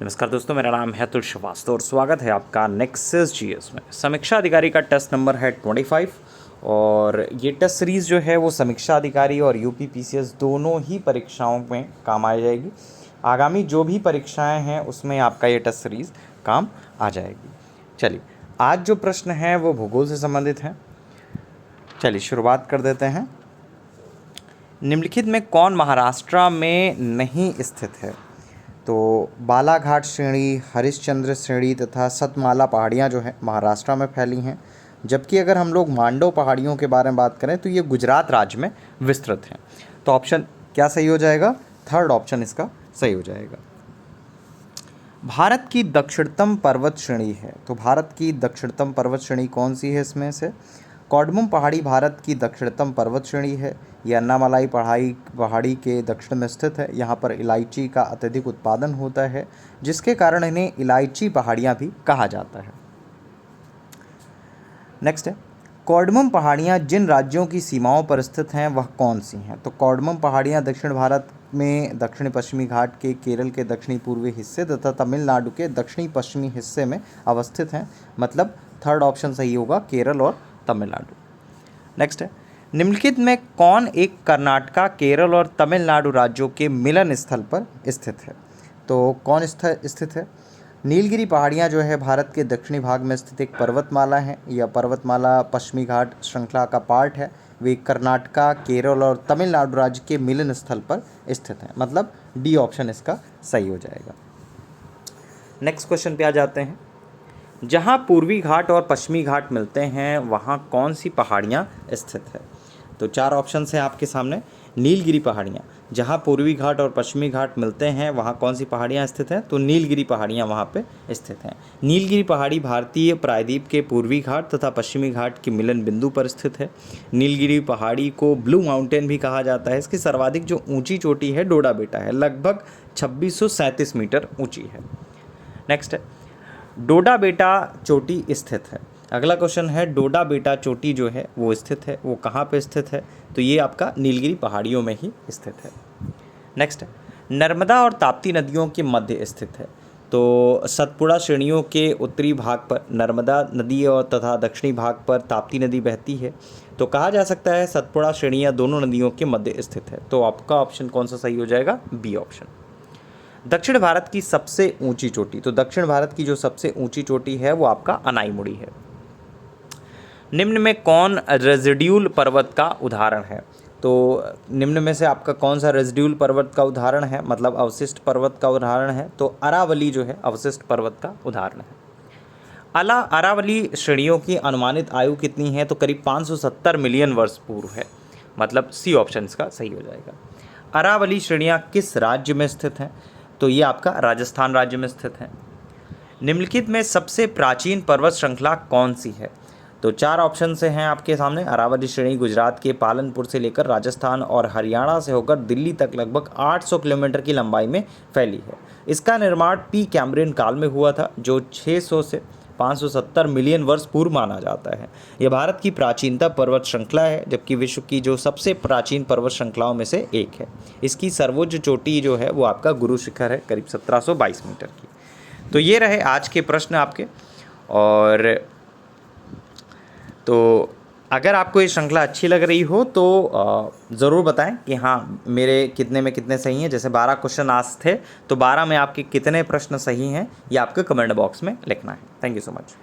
नमस्कार दोस्तों, मेरा नाम है अतुल श्रीवास्तव और स्वागत है आपका नेक्सस जीएस में। समीक्षा अधिकारी का टेस्ट नंबर है 25 और ये टेस्ट सीरीज़ जो है वो समीक्षा अधिकारी और यूपी पीसीएस दोनों ही परीक्षाओं में काम आ जाएगी। आगामी जो भी परीक्षाएं हैं उसमें आपका ये टेस्ट सीरीज़ काम आ जाएगी। चलिए, आज जो प्रश्न है वो भूगोल से संबंधित है। चलिए शुरुआत कर देते हैं। निम्नलिखित में कौन महाराष्ट्र में नहीं स्थित है? तो बालाघाट श्रेणी, हरिश्चंद्र श्रेणी तथा सतमाला पहाड़ियाँ जो हैं महाराष्ट्र में फैली हैं, जबकि अगर हम लोग मांडव पहाड़ियों के बारे में बात करें तो ये गुजरात राज्य में विस्तृत हैं। तो ऑप्शन क्या सही हो जाएगा? थर्ड ऑप्शन इसका सही हो जाएगा। भारत की दक्षिणतम पर्वत श्रेणी है, तो भारत की दक्षिणतम पर्वत श्रेणी कौन सी है? इसमें से कौडमुम पहाड़ी भारत की दक्षिणतम पर्वत श्रेणी है। ये अन्नामलाई पहाड़ी के दक्षिण में स्थित है। यहाँ पर इलायची का अत्यधिक उत्पादन होता है, जिसके कारण इन्हें इलायची पहाड़ियाँ भी कहा जाता है। नेक्स्ट है, कौडमुम पहाड़ियाँ जिन राज्यों की सीमाओं पर स्थित हैं वह कौन सी हैं? तो कौडमुम पहाड़ियाँ दक्षिण भारत में दक्षिण पश्चिमी घाट के केरल के दक्षिणी पूर्वी हिस्से तथा तमिलनाडु के दक्षिणी पश्चिमी हिस्से में अवस्थित हैं। मतलब थर्ड ऑप्शन सही होगा, केरल और तमिलनाडु। नेक्स्ट है, निम्नलिखित में कौन एक कर्नाटका, केरल और तमिलनाडु राज्यों के मिलन स्थल पर स्थित है? तो कौन स्थित है? नीलगिरी पहाड़ियाँ जो है भारत के दक्षिणी भाग में स्थित एक पर्वतमाला है। यह पर्वतमाला पश्चिमी घाट श्रृंखला का पार्ट है। वे कर्नाटका, केरल और तमिलनाडु राज्य के मिलन स्थल पर स्थित हैं। मतलब डी ऑप्शन इसका सही हो जाएगा। नेक्स्ट क्वेश्चन पे आ जाते हैं। जहाँ पूर्वी घाट और पश्चिमी घाट मिलते हैं वहाँ कौन सी पहाड़ियाँ स्थित है? तो चार ऑप्शंस हैं आपके सामने। नीलगिरी पहाड़ियाँ, जहाँ पूर्वी घाट और पश्चिमी घाट मिलते हैं वहाँ कौन सी पहाड़ियाँ स्थित हैं? तो नीलगिरी पहाड़ियाँ वहाँ पे स्थित हैं। नीलगिरी पहाड़ी भारतीय प्रायद्वीप के पूर्वी घाट तथा पश्चिमी घाट के मिलन बिंदु पर स्थित है। नीलगिरी पहाड़ी को ब्लू माउंटेन भी कहा जाता है। इसकी सर्वाधिक जो ऊंची चोटी है डोडा बेटा है, लगभग 2637 मीटर ऊँची है। नेक्स्ट है, डोडा बेटा चोटी स्थित है। अगला क्वेश्चन है, डोडा बेटा चोटी जो है वो स्थित है, वो कहाँ पे स्थित है? तो ये आपका नीलगिरी पहाड़ियों में ही स्थित है। नेक्स्ट है, नर्मदा और ताप्ती नदियों के मध्य स्थित है। तो सतपुड़ा श्रेणियों के उत्तरी भाग पर नर्मदा नदी और तथा दक्षिणी भाग पर ताप्ती नदी बहती है। तो कहा जा सकता है सतपुड़ा श्रेणियाँ दोनों नदियों के मध्य स्थित है। तो आपका ऑप्शन कौन सा सही हो जाएगा? B option. दक्षिण भारत की सबसे ऊंची चोटी, तो दक्षिण भारत की जो सबसे ऊंची चोटी है वो आपका अनाईमुड़ी है। निम्न में कौन रेजिड्यूल पर्वत का उदाहरण है? तो निम्न में से आपका कौन सा रेजिड्यूल पर्वत का उदाहरण है, मतलब अवशिष्ट पर्वत का उदाहरण है? तो अरावली जो है अवशिष्ट पर्वत का उदाहरण है। अरावली श्रेणियों की अनुमानित आयु कितनी है? तो करीब 570 मिलियन वर्ष पूर्व है। मतलब सी ऑप्शन इसका सही हो जाएगा। अरावली श्रेणियाँ किस राज्य में स्थित हैं? तो ये आपका राजस्थान राज्य में स्थित है। निम्नलिखित में सबसे प्राचीन पर्वत श्रृंखला कौन सी है? तो चार ऑप्शन से हैं आपके सामने। अरावली श्रेणी गुजरात के पालनपुर से लेकर राजस्थान और हरियाणा से होकर दिल्ली तक लगभग 800 किलोमीटर की लंबाई में फैली है। इसका निर्माण पी कैम्ब्रियन काल में हुआ था, जो 600 से 570 मिलियन वर्ष पूर्व माना जाता है। यह भारत की प्राचीनतम पर्वत श्रृंखला है, जबकि विश्व की जो सबसे प्राचीन पर्वत श्रृंखलाओं में से एक है। इसकी सर्वोच्च चोटी जो है वो आपका गुरु शिखर है, करीब 1722 मीटर की। तो ये रहे आज के प्रश्न आपके। और तो अगर आपको ये श्रृंखला अच्छी लग रही हो तो ज़रूर बताएं कि हाँ मेरे कितने में कितने सही हैं। जैसे 12 क्वेश्चन आज थे तो 12 में आपके कितने प्रश्न सही हैं ये आपके कमेंट बॉक्स में लिखना है। Thank you so much.